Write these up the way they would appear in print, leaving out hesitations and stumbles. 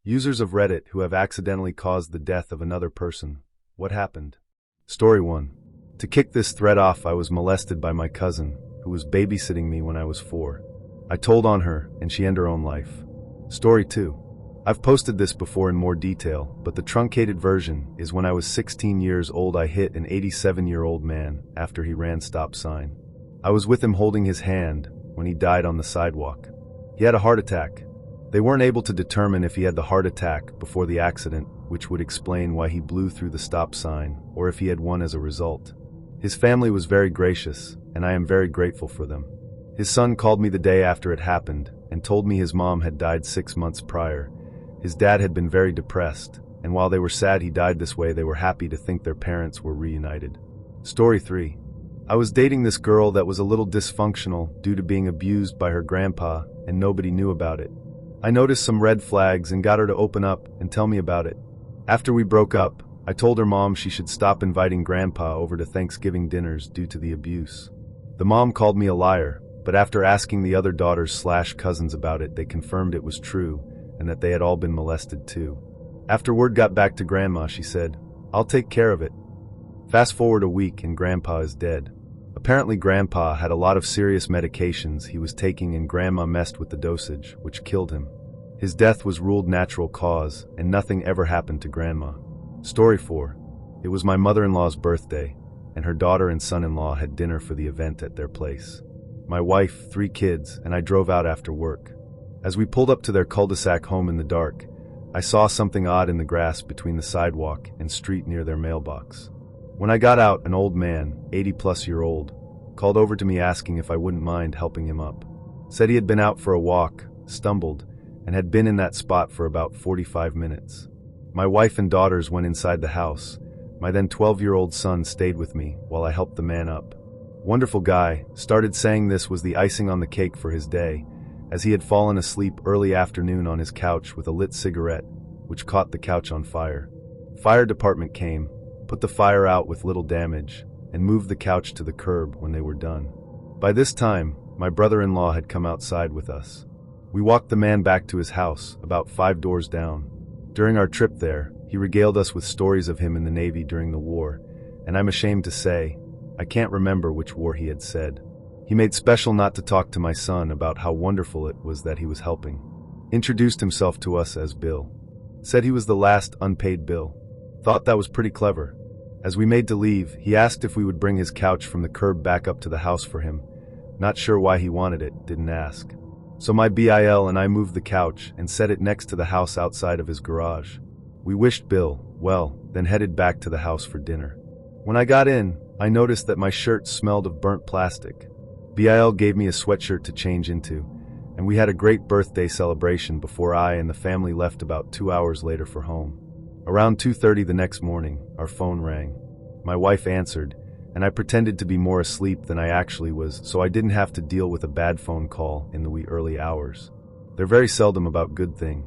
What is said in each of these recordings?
Users of Reddit who have accidentally caused the death of another person. What happened? Story 1. To kick this thread off, I was molested by my cousin, who was babysitting me when I was 4. I told on her, and she ended her own life. Story 2. I've posted this before in more detail, but the truncated version is when I was 16 years old I hit an 87-year-old man after he ran stop sign. I was with him holding his hand when he died on the sidewalk. He had a heart attack. They weren't able to determine if he had the heart attack before the accident, which would explain why he blew through the stop sign, or if he had one as a result. His family was very gracious, and I am very grateful for them. His son called me the day after it happened and told me his mom had died 6 months prior. His dad had been very depressed, and while they were sad he died this way, they were happy to think their parents were reunited. Story 3. I was dating this girl that was a little dysfunctional due to being abused by her grandpa, and nobody knew about it. I noticed some red flags and got her to open up and tell me about it. After we broke up, I told her mom she should stop inviting grandpa over to Thanksgiving dinners due to the abuse. The mom called me a liar, but after asking the other daughters/cousins about it, they confirmed it was true and that they had all been molested too. After word got back to grandma, she said, "I'll take care of it." Fast forward a week and grandpa is dead. Apparently grandpa had a lot of serious medications he was taking and grandma messed with the dosage, which killed him. His death was ruled natural cause and nothing ever happened to grandma. Story 4. It was my mother-in-law's birthday, and her daughter and son-in-law had dinner for the event at their place. My wife, 3 kids, and I drove out after work. As we pulled up to their cul-de-sac home in the dark, I saw something odd in the grass between the sidewalk and street near their mailbox. When I got out, an old man, 80-plus-year-old, called over to me asking if I wouldn't mind helping him up. Said he had been out for a walk, stumbled, and had been in that spot for about 45 minutes. My wife and daughters went inside the house. My then 12-year-old son stayed with me while I helped the man up. Wonderful guy, started saying this was the icing on the cake for his day, as he had fallen asleep early afternoon on his couch with a lit cigarette, which caught the couch on fire. Fire department came, put the fire out with little damage, and moved the couch to the curb when they were done. By this time, my brother-in-law had come outside with us. We walked the man back to his house, about 5 doors down. During our trip there, he regaled us with stories of him in the Navy during the war, and I'm ashamed to say, I can't remember which war he had said. He made special not to talk to my son about how wonderful it was that he was helping. Introduced himself to us as Bill. Said he was the last unpaid bill. Thought that was pretty clever. As we made to leave, he asked if we would bring his couch from the curb back up to the house for him. Not sure why he wanted it, didn't ask. So my BIL and I moved the couch and set it next to the house outside of his garage. We wished Bill well, then headed back to the house for dinner. When I got in, I noticed that my shirt smelled of burnt plastic. BIL gave me a sweatshirt to change into, and we had a great birthday celebration before I and the family left about 2 hours later for home. Around 2:30 the next morning, our phone rang. My wife answered, and I pretended to be more asleep than I actually was so I didn't have to deal with a bad phone call in the wee early hours. They're very seldom about good thing.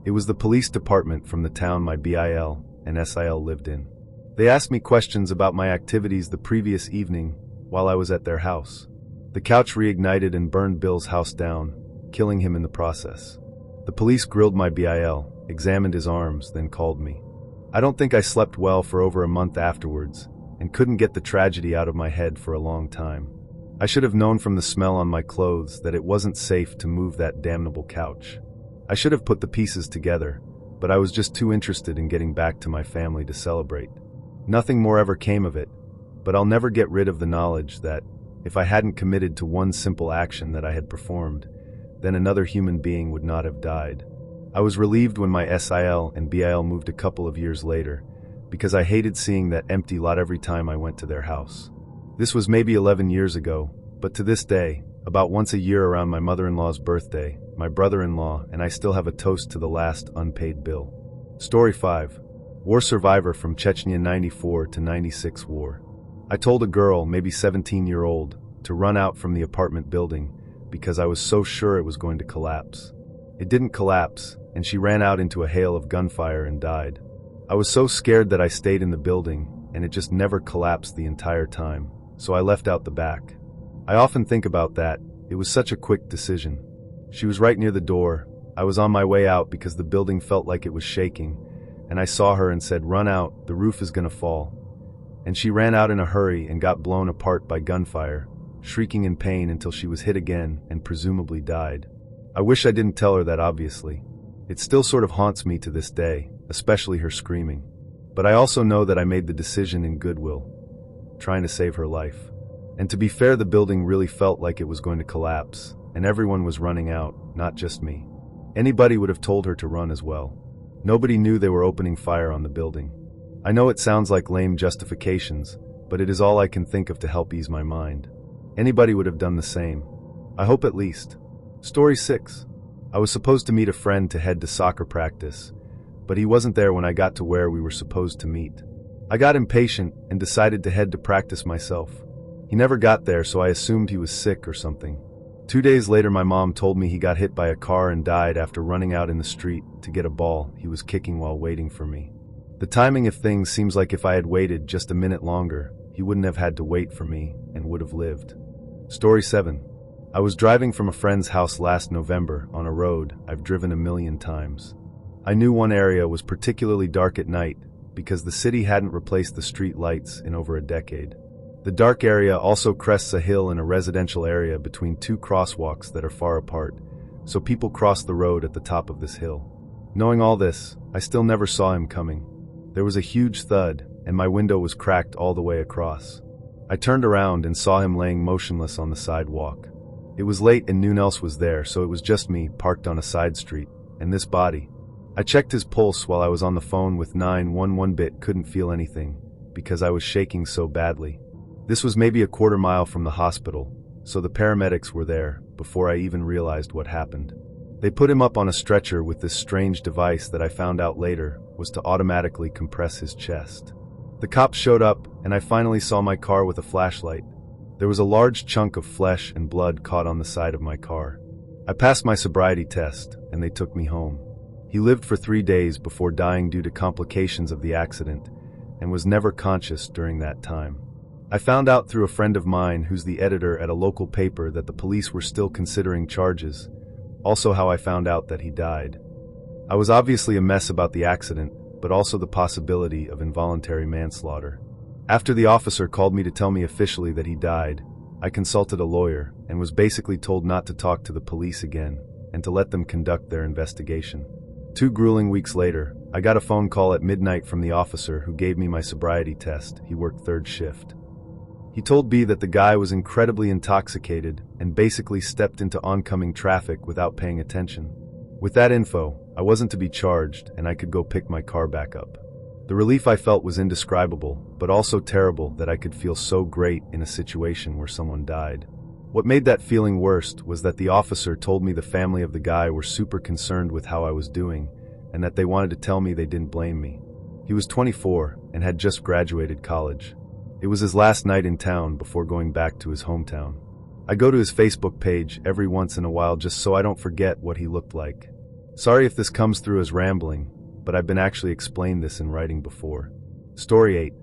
It was the police department from the town my BIL and SIL lived in. They asked me questions about my activities the previous evening while I was at their house. The couch reignited and burned Bill's house down, killing him in the process. The police grilled my BIL, examined his arms, then called me. I don't think I slept well for over a month afterwards, and couldn't get the tragedy out of my head for a long time. I should have known from the smell on my clothes that it wasn't safe to move that damnable couch. I should have put the pieces together, but I was just too interested in getting back to my family to celebrate. Nothing more ever came of it, but I'll never get rid of the knowledge that, if I hadn't committed to one simple action that I had performed, then another human being would not have died. I was relieved when my SIL and BIL moved a couple of years later, because I hated seeing that empty lot every time I went to their house. This was maybe 11 years ago, but to this day, about once a year around my mother-in-law's birthday, my brother-in-law and I still have a toast to the last unpaid bill. Story 5. War survivor from Chechnya 94 to 96 war. I told a girl, maybe 17-year-old, to run out from the apartment building because I was so sure it was going to collapse. It didn't collapse, and she ran out into a hail of gunfire and died. I was so scared that I stayed in the building, and it just never collapsed the entire time, so I left out the back. I often think about that. It was such a quick decision. She was right near the door. I was on my way out because the building felt like it was shaking, and I saw her and said, "Run out, the roof is gonna fall." And she ran out in a hurry and got blown apart by gunfire, shrieking in pain until she was hit again and presumably died. I wish I didn't tell her that, obviously. It still sort of haunts me to this day, especially her screaming. But I also know that I made the decision in goodwill, trying to save her life. And to be fair, the building really felt like it was going to collapse, and everyone was running out, not just me. Anybody would have told her to run as well. Nobody knew they were opening fire on the building. I know it sounds like lame justifications, but it is all I can think of to help ease my mind. Anybody would have done the same. I hope, at least. Story 6. I was supposed to meet a friend to head to soccer practice, but he wasn't there when I got to where we were supposed to meet. I got impatient and decided to head to practice myself. He never got there, so I assumed he was sick or something. 2 days later, my mom told me he got hit by a car and died after running out in the street to get a ball he was kicking while waiting for me. The timing of things seems like if I had waited just a minute longer, he wouldn't have had to wait for me and would have lived. Story 7. I was driving from a friend's house last November on a road I've driven a million times. I knew one area was particularly dark at night because the city hadn't replaced the street lights in over a decade. The dark area also crests a hill in a residential area between two crosswalks that are far apart, so people cross the road at the top of this hill. Knowing all this, I still never saw him coming. There was a huge thud, and my window was cracked all the way across. I turned around and saw him laying motionless on the sidewalk. It was late and no one else was there, so it was just me, parked on a side street, and this body. I checked his pulse while I was on the phone with 911 but couldn't feel anything, because I was shaking so badly. This was maybe a quarter mile from the hospital, so the paramedics were there before I even realized what happened. They put him up on a stretcher with this strange device that I found out later was to automatically compress his chest. The cops showed up, and I finally saw my car with a flashlight. There was a large chunk of flesh and blood caught on the side of my car. I passed my sobriety test, and they took me home. He lived for 3 days before dying due to complications of the accident, and was never conscious during that time. I found out through a friend of mine who's the editor at a local paper that the police were still considering charges, also how I found out that he died. I was obviously a mess about the accident, but also the possibility of involuntary manslaughter. After the officer called me to tell me officially that he died, I consulted a lawyer and was basically told not to talk to the police again and to let them conduct their investigation. 2 grueling weeks later, I got a phone call at midnight from the officer who gave me my sobriety test. He worked 3rd shift. He told B that the guy was incredibly intoxicated and basically stepped into oncoming traffic without paying attention. With that info, I wasn't to be charged and I could go pick my car back up. The relief I felt was indescribable, but also terrible that I could feel so great in a situation where someone died. What made that feeling worst was that the officer told me the family of the guy were super concerned with how I was doing and that they wanted to tell me they didn't blame me. He was 24 and had just graduated college. It was his last night in town before going back to his hometown. I go to his Facebook page every once in a while just so I don't forget what he looked like. Sorry if this comes through as rambling, but I've been actually explained this in writing before. Story 8.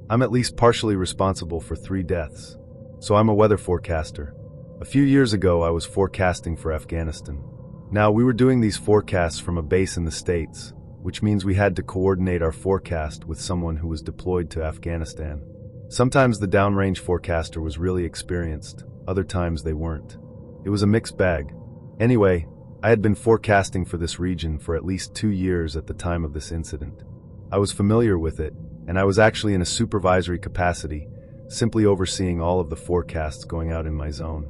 I'm at least partially responsible for 3 deaths. So I'm a weather forecaster. A few years ago, I was forecasting for Afghanistan. Now, we were doing these forecasts from a base in the States, which means we had to coordinate our forecast with someone who was deployed to Afghanistan. Sometimes the downrange forecaster was really experienced, other times they weren't. It was a mixed bag. Anyway, I had been forecasting for this region for at least 2 years at the time of this incident. I was familiar with it, and I was actually in a supervisory capacity, simply overseeing all of the forecasts going out in my zone.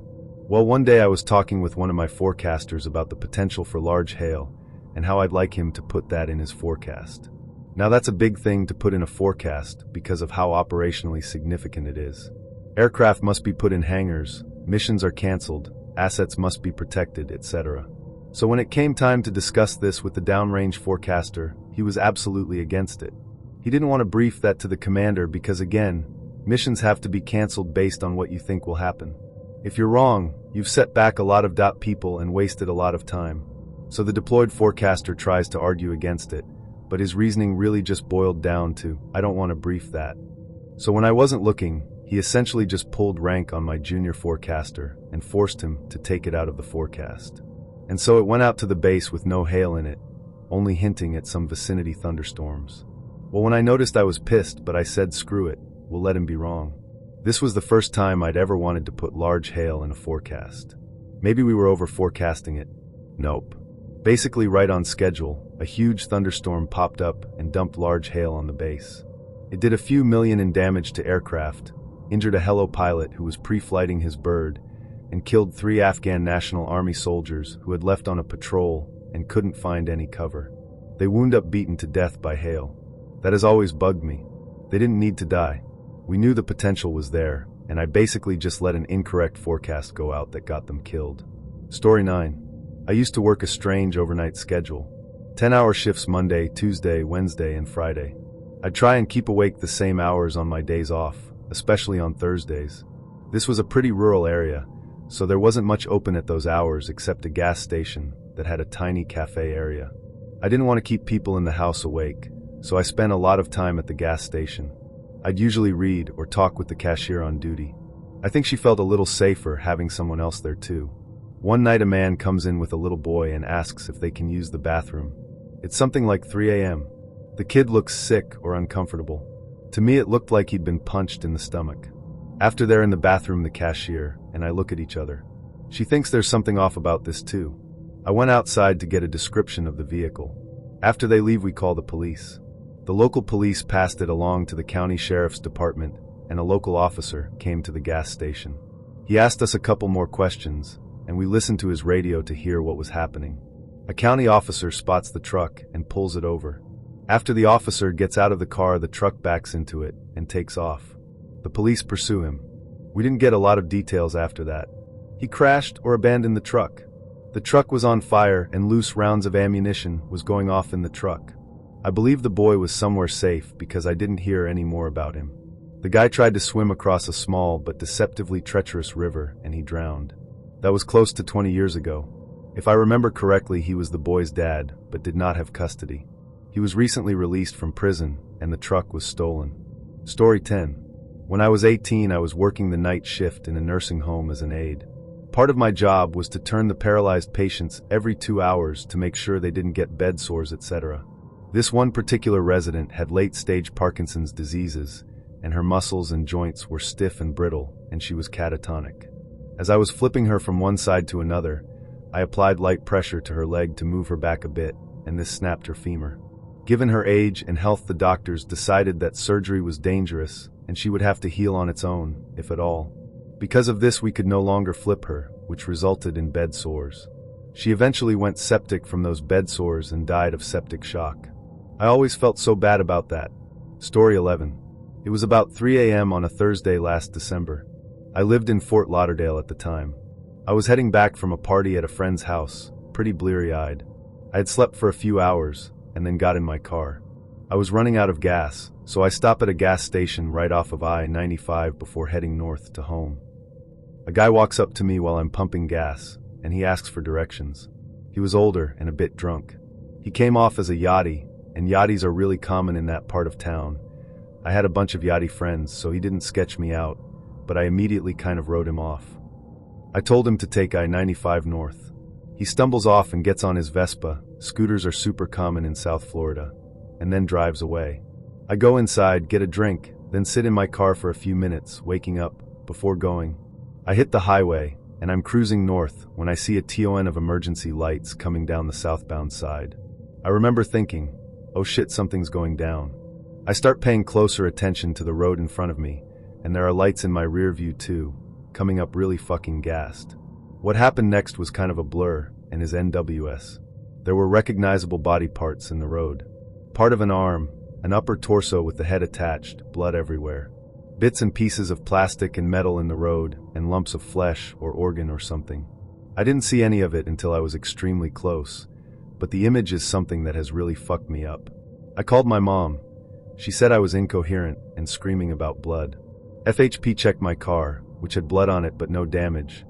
Well, one day I was talking with one of my forecasters about the potential for large hail and how I'd like him to put that in his forecast. Now that's a big thing to put in a forecast because of how operationally significant it is. Aircraft must be put in hangars, missions are canceled, assets must be protected, etc. So when it came time to discuss this with the downrange forecaster, he was absolutely against it. He didn't want to brief that to the commander because, again, missions have to be canceled based on what you think will happen. If you're wrong, you've set back a lot of people and wasted a lot of time. So the deployed forecaster tries to argue against it, but his reasoning really just boiled down to, I don't want to brief that. So when I wasn't looking, he essentially just pulled rank on my junior forecaster and forced him to take it out of the forecast. And so it went out to the base with no hail in it, only hinting at some vicinity thunderstorms. Well, when I noticed, I was pissed, but I said screw it, we'll let him be wrong. This was the first time I'd ever wanted to put large hail in a forecast. Maybe we were over forecasting it. Nope. Basically right on schedule, a huge thunderstorm popped up and dumped large hail on the base. It did a few million in damage to aircraft, injured a Hello pilot who was pre-flighting his bird, and killed 3 Afghan National Army soldiers who had left on a patrol and couldn't find any cover. They wound up beaten to death by hail. That has always bugged me. They didn't need to die. We knew the potential was there, and I basically just let an incorrect forecast go out that got them killed. Story 9. I used to work a strange overnight schedule. 10-hour shifts Monday, Tuesday, Wednesday, and Friday. I'd try and keep awake the same hours on my days off, especially on Thursdays. This was a pretty rural area, so there wasn't much open at those hours except a gas station that had a tiny cafe area. I didn't want to keep people in the house awake, so I spent a lot of time at the gas station. I'd usually read or talk with the cashier on duty. I think she felt a little safer having someone else there too. One night a man comes in with a little boy and asks if they can use the bathroom. It's something like 3 a.m. The kid looks sick or uncomfortable. To me it looked like he'd been punched in the stomach. After they're in the bathroom, the cashier and I look at each other. She thinks there's something off about this too. I went outside to get a description of the vehicle. After they leave, we call the police. The local police passed it along to the county sheriff's department, and a local officer came to the gas station. He asked us a couple more questions, and we listened to his radio to hear what was happening. A county officer spots the truck and pulls it over. After the officer gets out of the car, the truck backs into it and takes off. The police pursue him. We didn't get a lot of details after that. He crashed or abandoned the truck. The truck was on fire and loose rounds of ammunition was going off in the truck. I believe the boy was somewhere safe because I didn't hear any more about him. The guy tried to swim across a small but deceptively treacherous river and he drowned. That was close to 20 years ago. If I remember correctly, he was the boy's dad, but did not have custody. He was recently released from prison and the truck was stolen. Story 10. When I was 18, I was working the night shift in a nursing home as an aide. Part of my job was to turn the paralyzed patients every 2 hours to make sure they didn't get bed sores, etc. This one particular resident had late-stage Parkinson's diseases, and her muscles and joints were stiff and brittle, and she was catatonic. As I was flipping her from one side to another, I applied light pressure to her leg to move her back a bit, and this snapped her femur. Given her age and health, the doctors decided that surgery was dangerous, and she would have to heal on its own, if at all. Because of this, we could no longer flip her, which resulted in bed sores. She eventually went septic from those bed sores and died of septic shock. I always felt so bad about that. Story 11. It was about 3 a.m. on a Thursday last December. I lived in Fort Lauderdale at the time. I was heading back from a party at a friend's house, pretty bleary-eyed. I had slept for a few hours, and then got in my car. I was running out of gas, so I stopped at a gas station right off of I-95 before heading north to home. A guy walks up to me while I'm pumping gas, and he asks for directions. He was older and a bit drunk. He came off as a yachty, and yachties are really common in that part of town. I had a bunch of yachty friends, so he didn't sketch me out, but I immediately kind of wrote him off. I told him to take I-95 north. He stumbles off and gets on his Vespa, scooters are super common in South Florida, and then drives away. I go inside, get a drink, then sit in my car for a few minutes, waking up, before going. I hit the highway, and I'm cruising north when I see a ton of emergency lights coming down the southbound side. I remember thinking, oh shit, something's going down. I start paying closer attention to the road in front of me, and there are lights in my rear view too, coming up really fucking gassed. What happened next was kind of a blur, and is NWS. There were recognizable body parts in the road. Part of an arm, an upper torso with the head attached, blood everywhere. Bits and pieces of plastic and metal in the road, and lumps of flesh or organ or something. I didn't see any of it until I was extremely close, but the image is something that has really fucked me up. I called my mom. She said I was incoherent and screaming about blood. FHP checked my car, which had blood on it but no damage,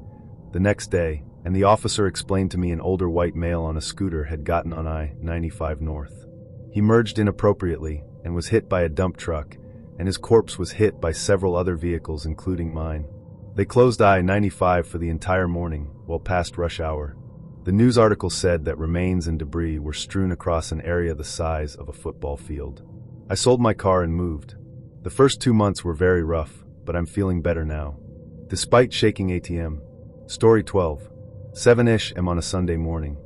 the next day, and the officer explained to me an older white male on a scooter had gotten on I-95 north. He merged inappropriately and was hit by a dump truck, and his corpse was hit by several other vehicles including mine. They closed I-95 for the entire morning, well past rush hour. The news article said that remains and debris were strewn across an area the size of a football field. I sold my car and moved. The first 2 months were very rough, but I'm feeling better now. Despite shaking ATM. Story 12. 7-ish am on a Sunday morning.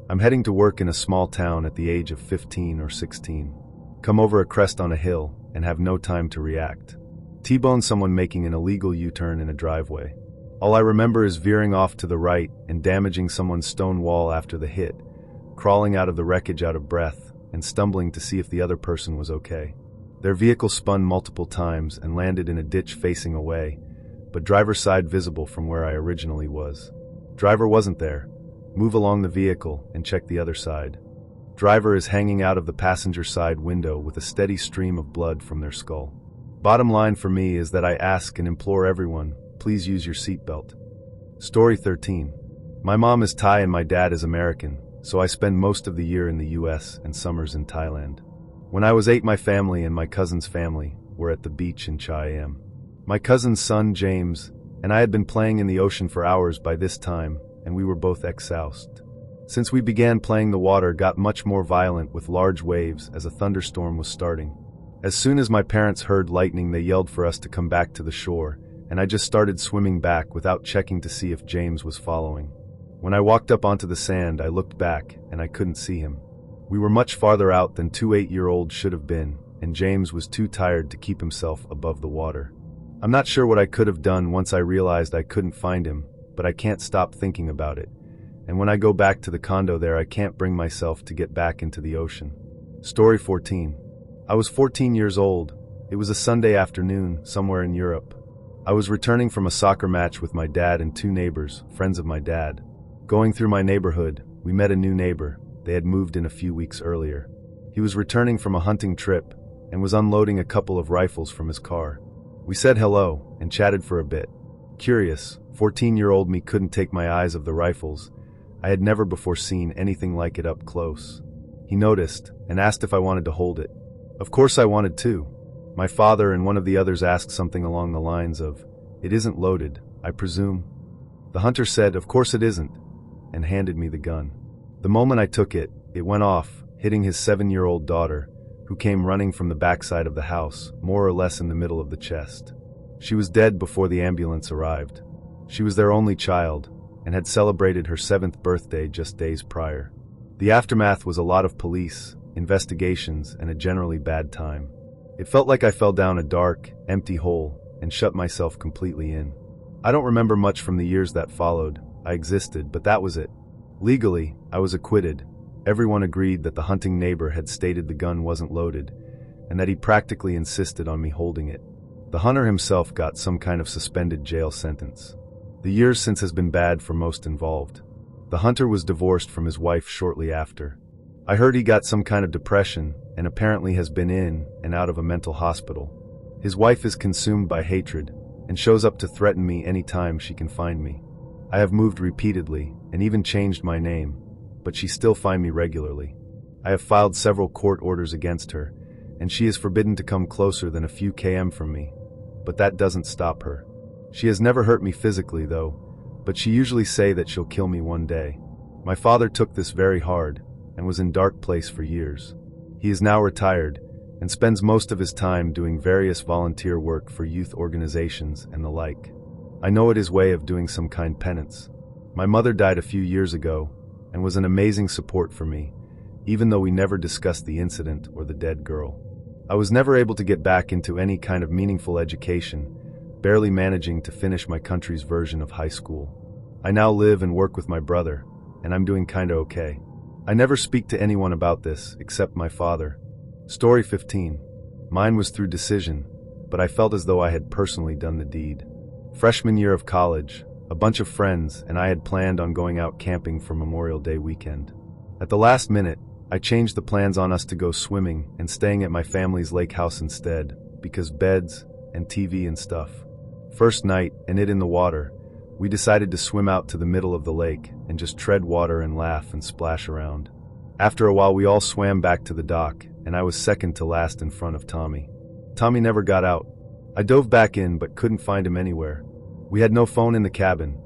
I'm heading to work in a small town at the age of 15 or 16. Come over a crest on a hill and have no time to react. T-bone someone making an illegal U-turn in a driveway. All I remember is veering off to the right and damaging someone's stone wall after the hit, crawling out of the wreckage out of breath and stumbling to see if the other person was okay. Their vehicle spun multiple times and landed in a ditch facing away, but driver's side visible from where I originally was. Driver wasn't there. Move along the vehicle and check the other side. Driver is hanging out of the passenger side window with a steady stream of blood from their skull. Bottom line for me is that I ask and implore everyone, please use your seatbelt. Story 13. My mom is Thai and my dad is American, so I spend most of the year in the US and summers in Thailand. When I was 8, my family and my cousin's family were at the beach in Chiam. My cousin's son, James, and I had been playing in the ocean for hours by this time, and we were both exhausted. Since we began playing, the water got much more violent with large waves as a thunderstorm was starting. As soon as my parents heard lightning, they yelled for us to come back to the shore, and I just started swimming back without checking to see if James was following. When I walked up onto the sand, I looked back, and I couldn't see him. We were much farther out than 2 8-year-olds should have been, and James was too tired to keep himself above the water. I'm not sure what I could have done once I realized I couldn't find him, but I can't stop thinking about it. And when I go back to the condo there, I can't bring myself to get back into the ocean. Story 14. I was 14 years old. It was a Sunday afternoon, somewhere in Europe. I was returning from a soccer match with my dad and 2 neighbors, friends of my dad. Going through my neighborhood, we met a new neighbor. They had moved in a few weeks earlier. He was returning from a hunting trip and was unloading a couple of rifles from his car. We said hello and chatted for a bit. Curious, 14-year-old me couldn't take my eyes off the rifles. I had never before seen anything like it up close. He noticed and asked if I wanted to hold it. Of course I wanted to. My father and one of the others asked something along the lines of, "It isn't loaded, I presume?" The hunter said, "Of course it isn't," and handed me the gun. The moment I took it, it went off, hitting his 7-year-old daughter, who came running from the backside of the house, more or less in the middle of the chest. She was dead before the ambulance arrived. She was their only child, and had celebrated her 7th birthday just days prior. The aftermath was a lot of police, investigations, and a generally bad time. It felt like I fell down a dark, empty hole, and shut myself completely in. I don't remember much from the years that followed. I existed, but that was it. Legally, I was acquitted. Everyone agreed that the hunting neighbor had stated the gun wasn't loaded, and that he practically insisted on me holding it. The hunter himself got some kind of suspended jail sentence. The years since has been bad for most involved. The hunter was divorced from his wife shortly after. I heard he got some kind of depression, and apparently has been in and out of a mental hospital. His wife is consumed by hatred, and shows up to threaten me anytime she can find me. I have moved repeatedly, and even changed my name, but she still finds me regularly. I have filed several court orders against her, and she is forbidden to come closer than a few km from me, but that doesn't stop her. She has never hurt me physically, though, but she usually say that she'll kill me one day. My father took this very hard, and was in dark place for years. He is now retired, and spends most of his time doing various volunteer work for youth organizations and the like. I know it is way of doing some kind penance. My mother died a few years ago, and was an amazing support for me, even though we never discussed the incident or the dead girl. I was never able to get back into any kind of meaningful education, barely managing to finish my country's version of high school. I now live and work with my brother, and I'm doing kinda okay. I never speak to anyone about this, except my father. Story 15. Mine was through decision, but I felt as though I had personally done the deed. Freshman year of college, a bunch of friends and I had planned on going out camping for Memorial Day weekend. At the last minute, I changed the plans on us to go swimming and staying at my family's lake house instead, because beds and TV and stuff. First night, and it in the water, we decided to swim out to the middle of the lake and just tread water and laugh and splash around. After a while we all swam back to the dock, and I was second to last in front of Tommy. Tommy never got out. I dove back in but couldn't find him anywhere. We had no phone in the cabin,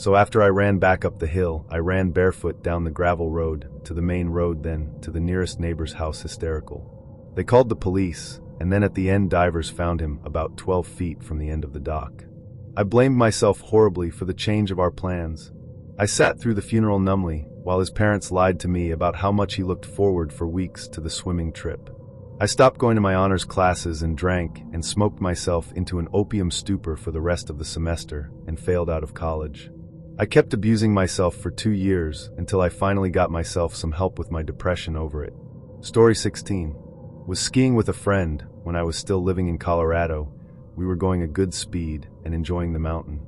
So after I ran back up the hill, I ran barefoot down the gravel road, to the main road, then to the nearest neighbor's house, hysterical. They called the police, and then at the end divers found him about 12 feet from the end of the dock. I blamed myself horribly for the change of our plans. I sat through the funeral numbly, while his parents lied to me about how much he looked forward for weeks to the swimming trip. I stopped going to my honors classes and drank and smoked myself into an opium stupor for the rest of the semester and failed out of college. I kept abusing myself for 2 years until I finally got myself some help with my depression over it. Story 16. Was skiing with a friend when I was still living in Colorado. We were going a good speed and enjoying the mountain.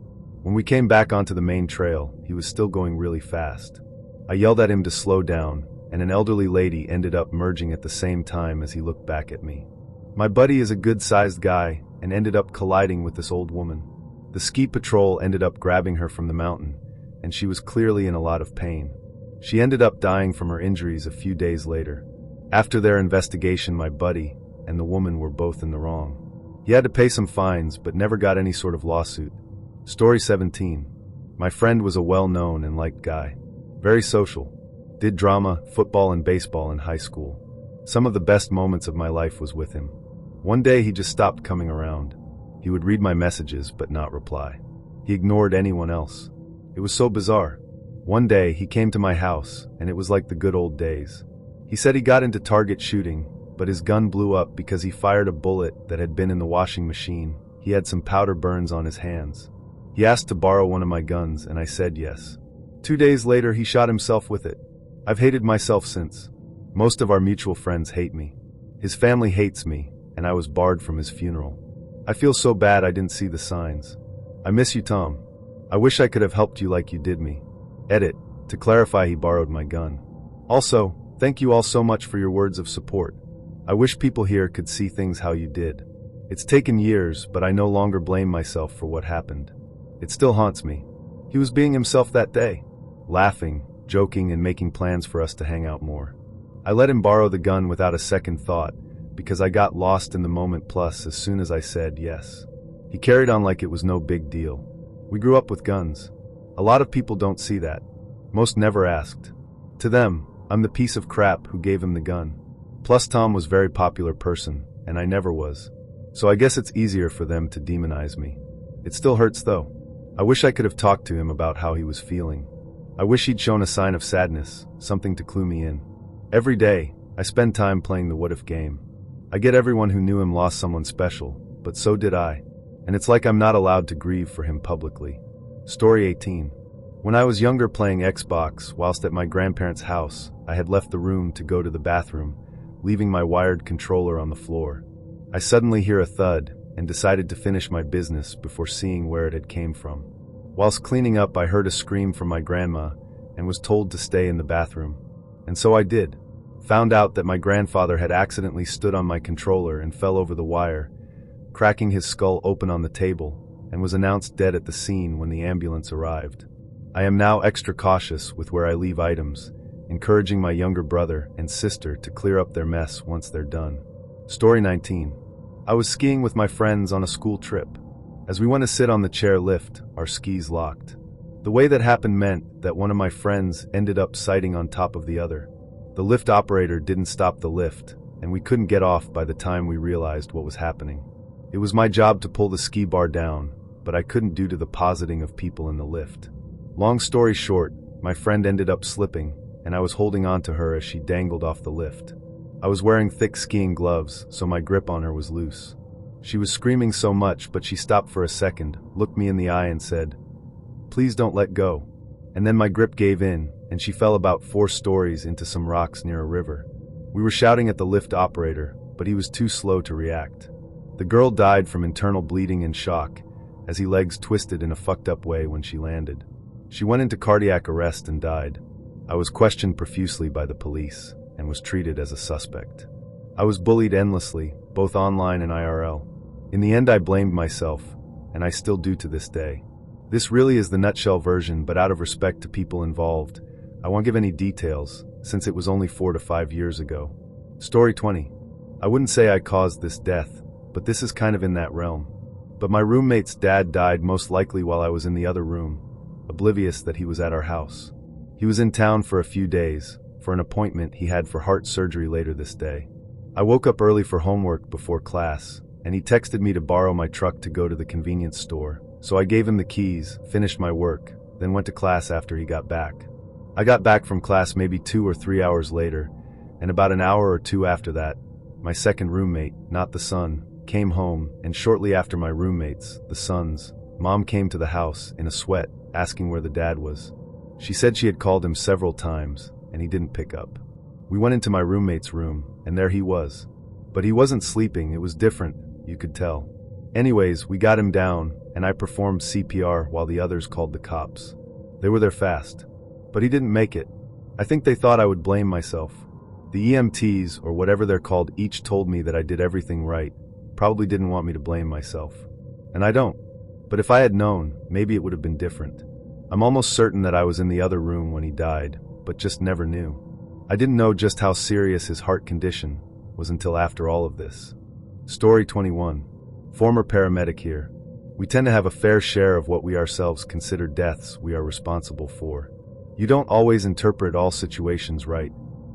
When we came back onto the main trail, he was still going really fast. I yelled at him to slow down, and an elderly lady ended up merging at the same time as he looked back at me. My buddy is a good-sized guy and ended up colliding with this old woman. The ski patrol ended up grabbing her from the mountain, and she was clearly in a lot of pain. She ended up dying from her injuries a few days later. After their investigation, my buddy and the woman were both in the wrong. He had to pay some fines, but never got any sort of lawsuit. Story 17. My friend was a well-known and liked guy. Very social. Did drama, football, and baseball in high school. Some of the best moments of my life was with him. One day he just stopped coming around. He would read my messages but not reply. He ignored anyone else. It was so bizarre. One day he came to my house, and it was like the good old days. He said he got into target shooting, but his gun blew up because he fired a bullet that had been in the washing machine. He had some powder burns on his hands. He asked to borrow one of my guns, and I said yes. 2 days later, he shot himself with it. I've hated myself since. Most of our mutual friends hate me. His family hates me, and I was barred from his funeral. I feel so bad I didn't see the signs. I miss you, Tom. I wish I could have helped you like you did me. Edit. To clarify, he borrowed my gun. Also, thank you all so much for your words of support. I wish people here could see things how you did. It's taken years, but I no longer blame myself for what happened. It still haunts me. He was being himself that day, laughing, joking, and making plans for us to hang out more. I let him borrow the gun without a second thought, because I got lost in the moment. Plus, as soon as I said yes, he carried on like it was no big deal. We grew up with guns. A lot of people don't see that. Most never asked. To them, I'm the piece of crap who gave him the gun. Plus, Tom was a very popular person, and I never was. So I guess it's easier for them to demonize me. It still hurts though. I wish I could have talked to him about how he was feeling. I wish he'd shown a sign of sadness, something to clue me in. Every day, I spend time playing the what if game. I get everyone who knew him lost someone special, but so did I. And it's like I'm not allowed to grieve for him publicly. Story 18. When I was younger playing Xbox whilst at my grandparents' house, I had left the room to go to the bathroom, leaving my wired controller on the floor. I suddenly hear a thud and decided to finish my business before seeing where it had came from. Whilst cleaning up, I heard a scream from my grandma and was told to stay in the bathroom. And so I did. Found out that my grandfather had accidentally stood on my controller and fell over the wire, cracking his skull open on the table, and was announced dead at the scene when the ambulance arrived. I am now extra cautious with where I leave items, encouraging my younger brother and sister to clear up their mess once they're done. Story 19. I was skiing with my friends on a school trip. As we went to sit on the chair lift, our skis locked. The way that happened meant that one of my friends ended up sighting on top of the other. The lift operator didn't stop the lift, and we couldn't get off by the time we realized what was happening. It was my job to pull the ski bar down, but I couldn't due to the positing of people in the lift. Long story short, my friend ended up slipping, and I was holding on to her as she dangled off the lift. I was wearing thick skiing gloves, so my grip on her was loose. She was screaming so much, but she stopped for a second, looked me in the eye and said, "Please don't let go." And then my grip gave in, and she fell about 4 stories into some rocks near a river. We were shouting at the lift operator, but he was too slow to react. The girl died from internal bleeding and shock, as her legs twisted in a fucked up way when she landed. She went into cardiac arrest and died. I was questioned profusely by the police, and was treated as a suspect. I was bullied endlessly, both online and IRL. In the end, I blamed myself, and I still do to this day. This really is the nutshell version, but out of respect to people involved, I won't give any details, since it was only 4 to 5 years ago. Story 20. I wouldn't say I caused this death, but this is kind of in that realm. But my roommate's dad died most likely while I was in the other room, oblivious that he was at our house. He was in town for a few days, for an appointment he had for heart surgery later this day. I woke up early for homework before class, and he texted me to borrow my truck to go to the convenience store. So I gave him the keys, finished my work, then went to class after he got back. I got back from class maybe 2 or 3 hours later, and about an hour or two after that, my second roommate, not the son, came home, and shortly after my roommates, the son's, mom came to the house in a sweat, asking where the dad was. She said she had called him several times, and he didn't pick up. We went into my roommate's room, and there he was. But he wasn't sleeping, it was different, you could tell. Anyways, we got him down, and I performed CPR while the others called the cops. They were there fast. But he didn't make it. I think they thought I would blame myself. The EMTs, or whatever they're called, each told me that I did everything right, probably didn't want me to blame myself. And I don't. But if I had known, maybe it would have been different. I'm almost certain that I was in the other room when he died, but just never knew. I didn't know just how serious his heart condition was until after all of this. Story 21. Former paramedic here. We tend to have a fair share of what we ourselves consider deaths we are responsible for. You don't always interpret all situations right.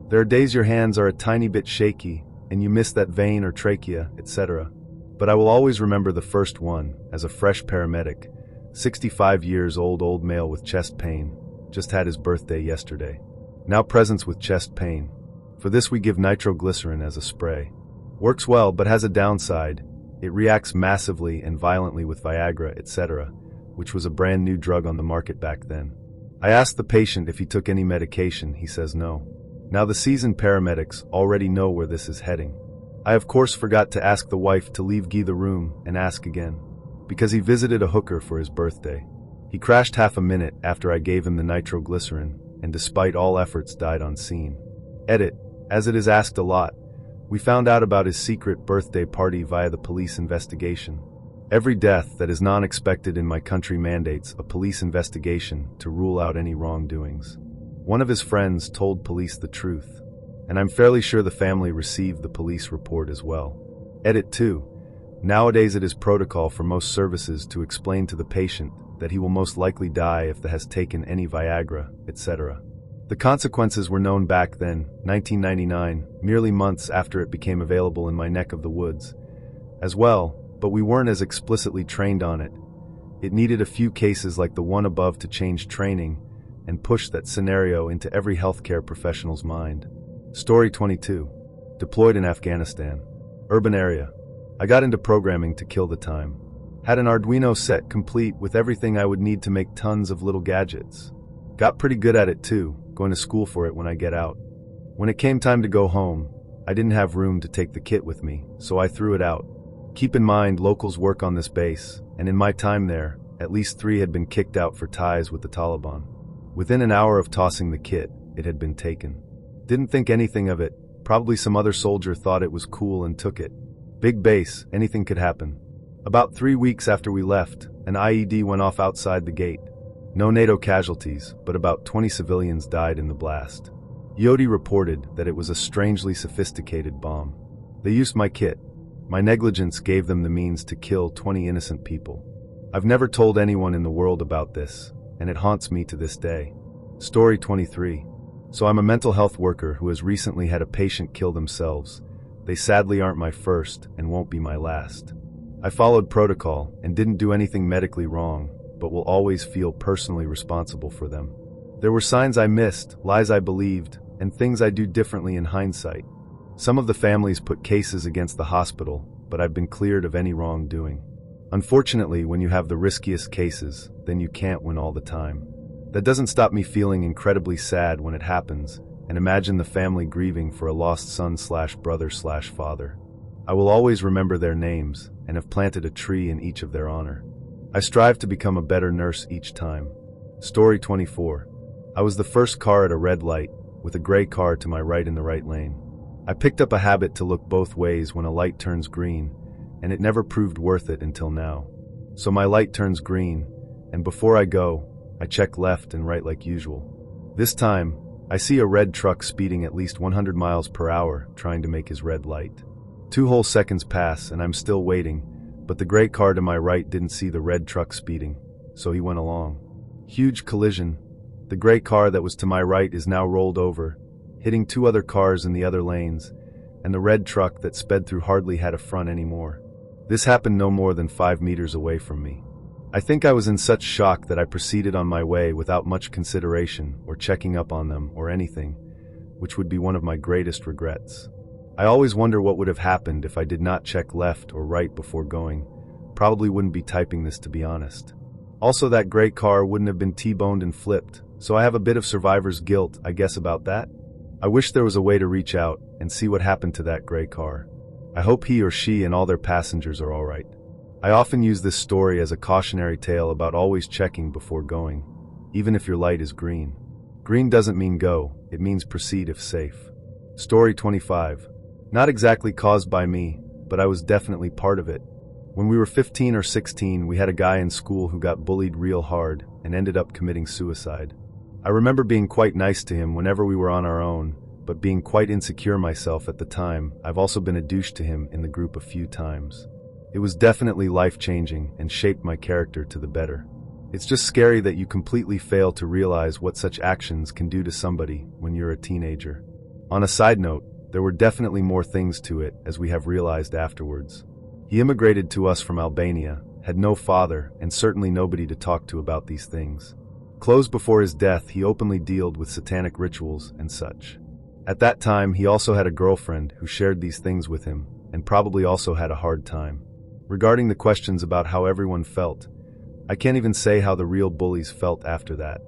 There are days your hands are a tiny bit shaky, and you miss that vein or trachea, etc. But I will always remember the first one, as a fresh paramedic, 65 years old male with chest pain, just had his birthday yesterday. Now presents with chest pain. For this we give nitroglycerin as a spray. Works well, but has a downside. It reacts massively and violently with Viagra, etc., which was a brand new drug on the market back then. I asked the patient if he took any medication, he says no. Now the seasoned paramedics already know where this is heading. I of course forgot to ask the wife to leave Guy the room and ask again. Because he visited a hooker for his birthday. He crashed half a minute after I gave him the nitroglycerin, and despite all efforts died on scene. Edit. As it is asked a lot, we found out about his secret birthday party via the police investigation. Every death that is non-expected in my country mandates a police investigation to rule out any wrongdoings. One of his friends told police the truth, and I'm fairly sure the family received the police report as well. Edit 2. Nowadays it is protocol for most services to explain to the patient that he will most likely die if he has taken any Viagra, etc. The consequences were known back then, 1999, merely months after it became available in my neck of the woods. As well, but we weren't as explicitly trained on it. It needed a few cases like the one above to change training and push that scenario into every healthcare professional's mind. Story 22. Deployed in Afghanistan. Urban area. I got into programming to kill the time. Had an Arduino set complete with everything I would need to make tons of little gadgets. Got pretty good at it too, going to school for it when I get out. When it came time to go home, I didn't have room to take the kit with me, so I threw it out. Keep in mind, locals work on this base, and in my time there, at least 3 had been kicked out for ties with the Taliban. Within an hour of tossing the kit, it had been taken. Didn't think anything of it, probably some other soldier thought it was cool and took it. Big base, anything could happen. About 3 weeks after we left, an IED went off outside the gate. No NATO casualties, but about 20 civilians died in the blast. Yodi reported that it was a strangely sophisticated bomb. They used my kit. My negligence gave them the means to kill 20 innocent people. I've never told anyone in the world about this, and it haunts me to this day. Story 23. So I'm a mental health worker who has recently had a patient kill themselves. They sadly aren't my first and won't be my last. I followed protocol and didn't do anything medically wrong, but will always feel personally responsible for them. There were signs I missed, lies I believed, and things I do differently in hindsight. Some of the families put cases against the hospital, but I've been cleared of any wrongdoing. Unfortunately, when you have the riskiest cases, then you can't win all the time. That doesn't stop me feeling incredibly sad when it happens, and imagine the family grieving for a lost son/brother/father. I will always remember their names, and have planted a tree in each of their honor. I strive to become a better nurse each time. Story 24. I was the first car at a red light, with a gray car to my right in the right lane. I picked up a habit to look both ways when a light turns green, and it never proved worth it until now. So my light turns green, and before I go, I check left and right like usual. This time, I see a red truck speeding at least 100 miles per hour, trying to make his red light. 2 whole seconds pass, and I'm still waiting, but the gray car to my right didn't see the red truck speeding, so he went along. Huge collision. The gray car that was to my right is now rolled over, hitting two other cars in the other lanes, and the red truck that sped through hardly had a front anymore. This happened no more than 5 meters away from me. I think I was in such shock that I proceeded on my way without much consideration or checking up on them or anything, which would be one of my greatest regrets. I always wonder what would have happened if I did not check left or right before going. Probably wouldn't be typing this, to be honest. Also, that gray car wouldn't have been T-boned and flipped, so I have a bit of survivor's guilt, I guess, about that. I wish there was a way to reach out and see what happened to that gray car. I hope he or she and all their passengers are all right. I often use this story as a cautionary tale about always checking before going, even if your light is green. Green doesn't mean go, it means proceed if safe. Story 25. Not exactly caused by me, but I was definitely part of it. When we were 15 or 16, we had a guy in school who got bullied real hard and ended up committing suicide. I remember being quite nice to him whenever we were on our own, but being quite insecure myself at the time. I've also been a douche to him in the group a few times. It was definitely life-changing and shaped my character to the better. It's just scary that you completely fail to realize what such actions can do to somebody when you're a teenager. On a side note, there were definitely more things to it, as we have realized afterwards. He immigrated to us from Albania, had no father, and certainly nobody to talk to about these things. Close before his death, he openly dealt with satanic rituals and such. At that time, he also had a girlfriend who shared these things with him, and probably also had a hard time. Regarding the questions about how everyone felt, I can't even say how the real bullies felt after that.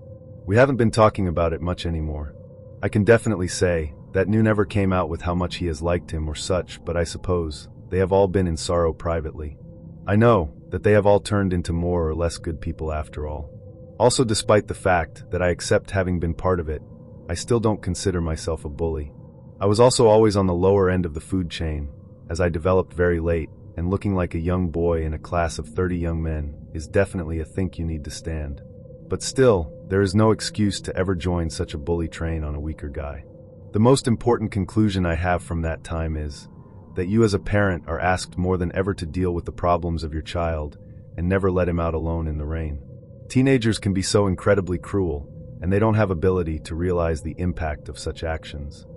We haven't been talking about it much anymore. I can definitely say that New never came out with how much he has liked him or such, but I suppose they have all been in sorrow privately. I know that they have all turned into more or less good people after all. Also, despite the fact that I accept having been part of it, I still don't consider myself a bully. I was also always on the lower end of the food chain, as I developed very late, and looking like a young boy in a class of 30 young men is definitely a think you need to stand. But still, there is no excuse to ever join such a bully train on a weaker guy. The most important conclusion I have from that time is that you as a parent are asked more than ever to deal with the problems of your child and never let him out alone in the rain. Teenagers can be so incredibly cruel, and they don't have ability to realize the impact of such actions.